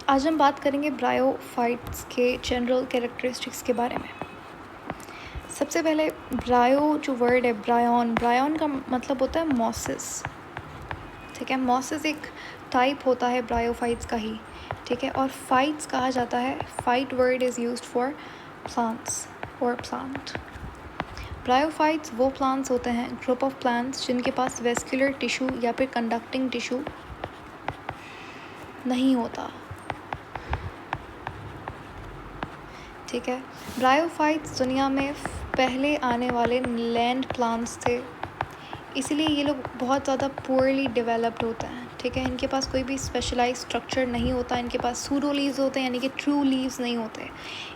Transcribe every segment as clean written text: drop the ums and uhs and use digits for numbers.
आज हम बात करेंगे ब्रायोफाइट्स के जनरल कैरेक्टरिस्टिक्स के बारे में। सबसे पहले ब्रायो जो वर्ड है, ब्रायन का मतलब होता है मॉसिस। ठीक है, मॉसिस एक टाइप होता है ब्रायोफाइट्स का ही। ठीक है, और फाइट्स कहा जाता है, fight word is used for plants और प्लांट। ब्रायोफाइट्स वो प्लांट्स होते हैं, ग्रुप ऑफ प्लांट्स जिनके पास वेस्कुलर टिश्यू या फिर कंडक्टिंग टिश्यू नहीं होता। ठीक है, ब्रायोफाइट्स दुनिया में पहले आने वाले लैंड प्लांट्स थे, इसीलिए ये लोग बहुत ज़्यादा पुअरली डेवलप्ड होते हैं। ठीक है, इनके पास कोई भी स्पेशलाइज स्ट्रक्चर नहीं होता, इनके पास सूडो लीव्स होते हैं, यानी कि ट्रू लीव्स नहीं होते,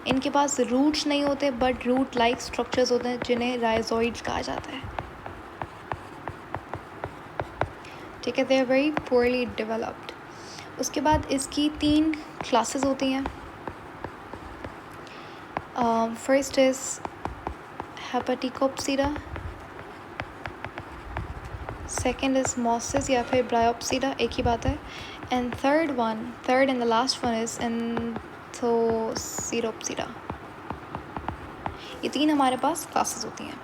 इनके पास रूट्स नहीं होते, बट रूट लाइक स्ट्रक्चर्स होते हैं जिन्हें राइजोइड्स कहा जाता है। ठीक है, they are very poorly developed. उसके बाद इसकी 3 क्लासेस होती हैं। First is hepaticopsida, second is mosses या फिर ब्रायोप्सिडा, एक ही बात है, and third and the last one is anthocerotopsida. ये 3 हमारे पास क्लासेस होती हैं।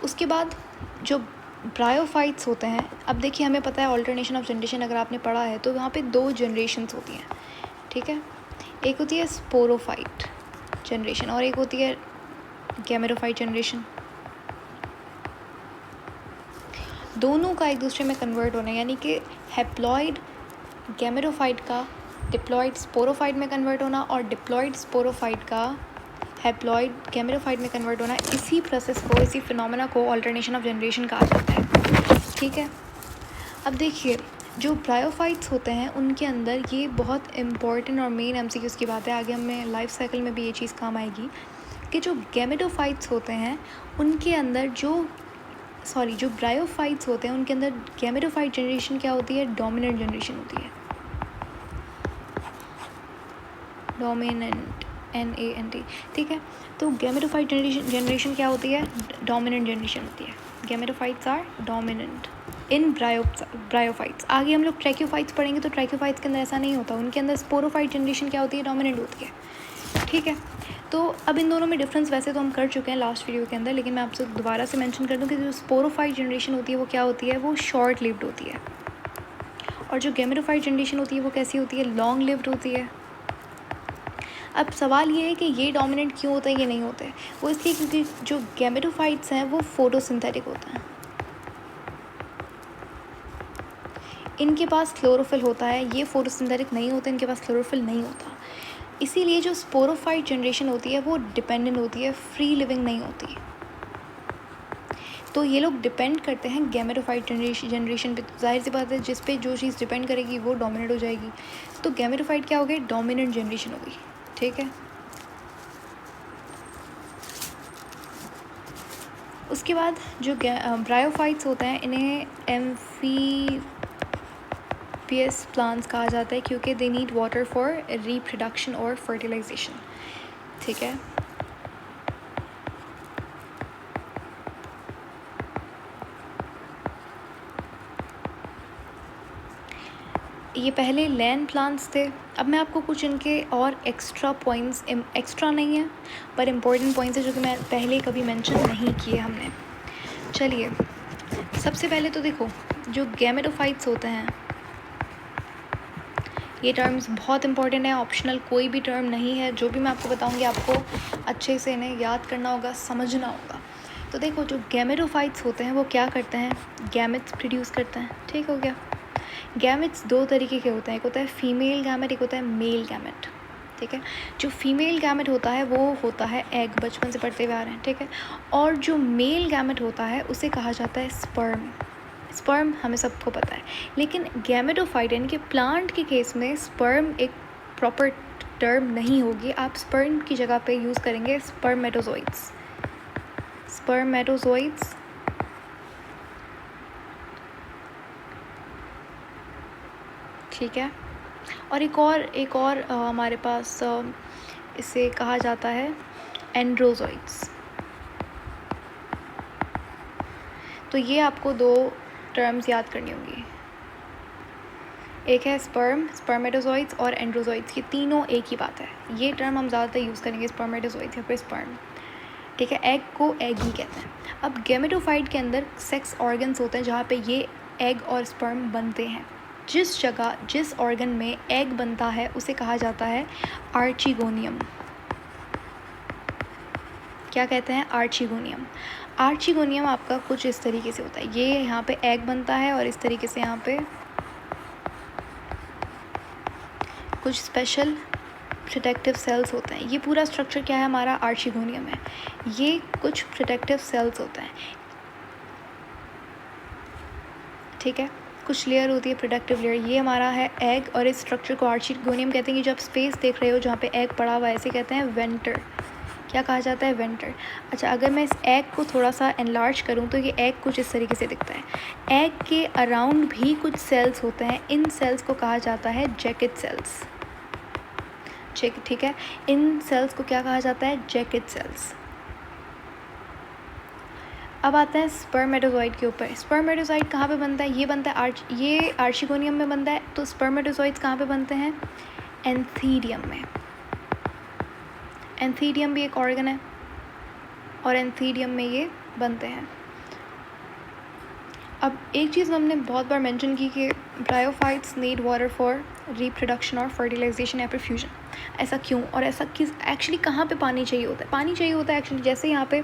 उसके बाद जो ब्रायोफाइट्स होते हैं, अब देखिए हमें पता है ऑल्टरनेशन ऑफ जनरेशन अगर आपने पढ़ा है तो यहाँ पे 2 जनरेशन्स होती हैं। ठीक है, एक होती है स्पोरोफाइट जनरेशन और एक होती है गैमेटोफाइट जनरेशन। दोनों का एक दूसरे में कन्वर्ट होना, यानी कि हैप्लॉइड गैमेटोफाइट का डिप्लॉइड स्पोरोफाइट में कन्वर्ट होना और डिप्लॉइड स्पोरोफाइट का हैप्लॉइड गैमेटोफाइट में कन्वर्ट होना, इसी प्रोसेस को, इसी फिनोमेना को ऑल्टरनेशन ऑफ जनरेशन कहा जाता है। ठीक है, अब देखिए जो ब्रायोफाइट्स होते हैं उनके अंदर ये बहुत इम्पॉर्टेंट और मेन एमसीक्यूज़ की बात है, आगे हमें लाइफ साइकिल में भी ये चीज़ काम आएगी कि जो गैमेटोफाइट्स होते हैं उनके अंदर जो ब्रायोफाइट्स होते हैं उनके अंदर गैमेटोफाइट जनरेशन क्या होती है, डोमिनेंट जनरेशन होती है। Dominant, NANT। ठीक है, तो गैमेटोफाइट जनरेशन क्या होती है, डोमिनेंट जनरेशन होती है। Gametophytes are dominant in bryophytes. आगे हम लोग ट्रैक्योफाइट्स पढ़ेंगे तो ट्रैक्योफाइट्स के अंदर ऐसा नहीं होता, उनके अंदर स्पोरोफाइट जनरेशन क्या होती है, डोमिनेंट होती है। ठीक है, तो अब इन दोनों में डिफरेंस वैसे तो हम कर चुके हैं लास्ट वीडियो के अंदर, लेकिन मैं आपसे दोबारा से मेंशन कर दूं कि जो स्पोरोफाइट जनरेशन होती है वो क्या होती है, वो शॉर्ट लिव्ड होती है, और जो गैमेटोफाइट जनरेशन होती है वो कैसी होती है, लॉन्ग लिव्ड होती है। अब सवाल ये है कि ये डोमिनेंट क्यों होता है, ये नहीं होते, वो इसलिए क्योंकि जो गैमेटोफाइट्स हैं वो फोटोसिंथेटिक होते हैं, इनके पास क्लोरोफिल होता है, ये फोटोसिंथेटिक नहीं होते, इनके पास क्लोरोफिल नहीं होता। इसीलिए जो स्पोरोफाइट जनरेशन होती है वो डिपेंडेंट होती है, फ्री लिविंग नहीं होती। तो ये लोग डिपेंड करते हैं गैमेटोफाइट जनरेशन पे, तो जाहिर सी बात है जिस पे जो चीज़ डिपेंड करेगी वो डोमिनेट हो जाएगी। तो गैमेटोफाइट क्या हो गई, डोमिनेंट जनरेशन हो गई। ठीक है, उसके बाद जो ब्रायोफाइट्स होते हैं इन्हें एम्फीबियस प्लांट्स कहा जाता है क्योंकि they need water for reproduction और फर्टिलाइजेशन। ठीक है, ये पहले लैंड प्लांट्स थे। अब मैं आपको कुछ इनके और एक्स्ट्रा पॉइंट्स, एक्स्ट्रा नहीं है पर इम्पोर्टेंट पॉइंट्स है जो कि मैं पहले कभी मेंशन नहीं किए हमने। चलिए, सबसे पहले तो देखो जो गैमेटोफाइट्स होते हैं, ये टर्म्स बहुत इंपॉर्टेंट है, ऑप्शनल कोई भी टर्म नहीं है, जो भी मैं आपको बताऊंगी आपको अच्छे से इन्हें याद करना होगा, समझना होगा। तो देखो जो गैमेटोफाइट्स होते हैं वो क्या करते हैं, गैमेट्स प्रोड्यूस करते हैं। ठीक हो गया, गैमेट्स 2 तरीके के होते हैं, एक होता है फीमेल गैमेट, एक होता है मेल गैमेट। ठीक है, जो फीमेल गैमेट होता है वो होता है एग, बचपन से पढ़ते हुए आ रहे हैं। ठीक है, और जो मेल गैमेट होता है उसे कहा जाता है स्पर्म। स्पर्म हमें सबको पता है, लेकिन गैमेटोफाइट यानी कि प्लांट के केस में स्पर्म एक प्रॉपर टर्म नहीं होगी, आप स्पर्म की जगह पे यूज़ करेंगे स्पर्मेटोजोइड्स। स्पर्मेटोजोइड्स ठीक है, और एक और हमारे पास इसे कहा जाता है एंड्रोजोइड्स। तो ये आपको 2 टर्म्स याद करनी होंगी, एक है स्पर्म, स्पर्मेटोजोइड्स और एंड्रोजोइड्स, ये तीनों एक ही बात है। ये टर्म हम ज़्यादातर यूज़ करेंगे स्पर्मेटोजोइड्स या फिर स्पर्म, ठीक है। एग को एग ही कहते हैं। अब गैमेटोफाइट के अंदर सेक्स ऑर्गन्स होते हैं जहाँ पे ये एग और स्पर्म बनते हैं। जिस जगह जिस ऑर्गन में एग बनता है उसे कहा जाता है आर्चिगोनियम। क्या कहते हैं? आर्चिगोनियम। आर्चिगोनियम आपका कुछ इस तरीके से होता है, ये यहाँ पे एग बनता है और इस तरीके से यहाँ पे कुछ स्पेशल प्रोटेक्टिव सेल्स होते हैं। ये पूरा स्ट्रक्चर क्या है हमारा? आर्चिगोनियम है। ये कुछ प्रोटेक्टिव सेल्स होते हैं, ठीक है। कुछ लेयर होती है प्रोडक्टिव लेयर, ये हमारा है एग, और इस स्ट्रक्चर को आर्चिगोनियम कहते हैं। कि जब स्पेस देख रहे हो जहाँ पे एग पड़ा हुआ है, ऐसे कहते हैं वेंटर। क्या कहा जाता है? वेंटर। अच्छा, अगर मैं इस एग को थोड़ा सा एनलार्ज करूँ तो ये एग कुछ इस तरीके से दिखता है। एग के अराउंड भी कुछ सेल्स होते हैं, इन सेल्स को कहा जाता है जैकेट सेल्स, ठीक है। इन सेल्स को क्या कहा जाता है? Jacket cells. अब आता है स्पर्मेटोजोइड के ऊपर। स्पर्मेटोजोइड कहाँ पे बनता है? ये बनता है ये आर्चिगोनियम में बनता है। तो स्पर्मेटोजोइड्स कहाँ पे बनते हैं? एंथीडियम में। एंथीडियम भी एक ऑर्गन है और एंथीडियम में ये बनते हैं। अब एक चीज़ हमने बहुत बार मेंशन की कि bryophytes need water for reproduction और फर्टिलाइजेशन या फिर फ्यूजन। ऐसा क्यों? और ऐसा किस एक्चुअली कहाँ पे पानी चाहिए होता है? पानी चाहिए होता है एक्चुअली जैसे यहाँ पे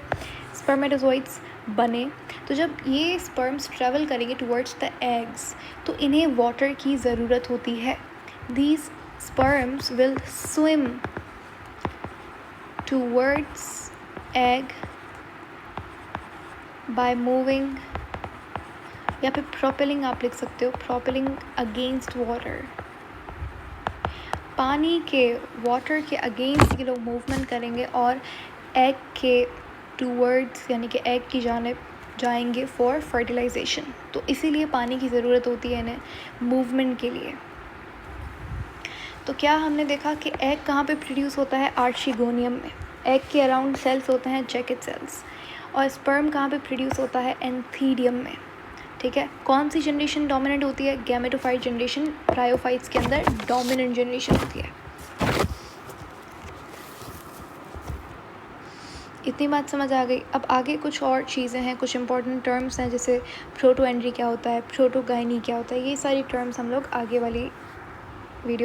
स्पर्मेटोजोइड्स बने, तो जब ये स्पर्म्स ट्रेवल करेंगे टुवर्ड्स द एग्स तो इन्हें वाटर की ज़रूरत होती है। These sperms will swim towards egg by moving, या फिर प्रोपेलिंग आप लिख सकते हो, प्रोपेलिंग अगेंस्ट वाटर। पानी के वाटर के अगेंस्ट ये लोग मूवमेंट करेंगे और एग के टूवर्ड्स यानी कि एग की जानिब जाएंगे फॉर फर्टिलाइजेशन। तो इसीलिए पानी की ज़रूरत होती है इन्हें मूवमेंट के लिए। तो क्या हमने देखा कि एग कहाँ पे प्रोड्यूस होता है? आर्चिगोनियम में। एग के अराउंड सेल्स होते हैं जैकेट सेल्स, और स्पर्म कहाँ पे प्रोड्यूस होता है? एंथीडियम में, ठीक है। कौन सी जनरेशन डोमिनेंट होती है? गैमेटोफाइट जनरेशन ब्रायोफाइट्स के अंदर डोमिनेंट जनरेशन होती है। इतनी बात समझ आ गई। अब आगे कुछ और चीज़ें हैं, कुछ इंपॉर्टेंट टर्म्स हैं, जैसे प्रोटोएंड्री क्या होता है, प्रोटोगाइनी क्या होता है, ये सारी टर्म्स हम लोग आगे वाली